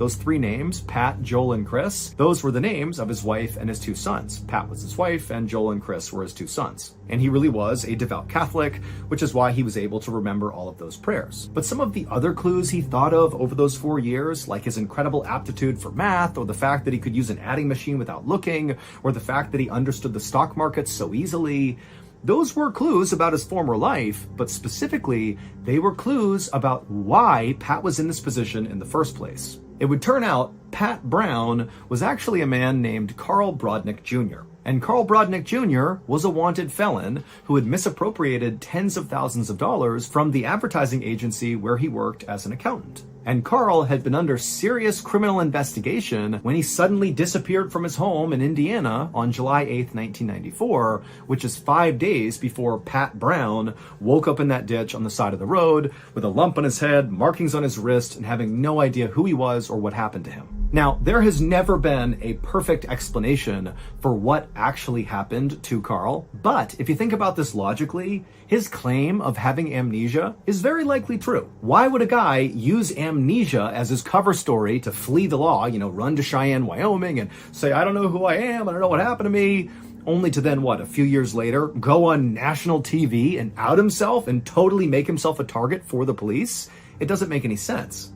those three names, Pat, Joel, and Chris, those were the names of his wife and his two sons. Pat was his wife, and Joel and Chris were his two sons. And he really was a devout Catholic, which is why he was able to remember all of those prayers. But some of the other clues he thought of over those 4 years, like his incredible aptitude for math, or the fact that he could use an adding machine without looking, or the fact that he understood the stock market so easily, those were clues about his former life, but specifically, they were clues about why Pat was in this position in the first place. It would turn out Pat Brown was actually a man named Carl Brodnick Jr. And Carl Brodnick Jr. was a wanted felon who had misappropriated tens of thousands of dollars from the advertising agency where he worked as an accountant. And Carl had been under serious criminal investigation when he suddenly disappeared from his home in Indiana on July 8th, 1994, which is 5 days before Pat Brown woke up in that ditch on the side of the road with a lump on his head, markings on his wrist, and having no idea who he was or what happened to him. Now, there has never been a perfect explanation for what actually happened to Carl, but if you think about this logically, his claim of having amnesia is very likely true. Why would a guy use amnesia as his cover story to flee the law, run to Cheyenne, Wyoming, and say, I don't know who I am, I don't know what happened to me, only to then, a few years later, go on national TV and out himself and totally make himself a target for the police? It doesn't make any sense.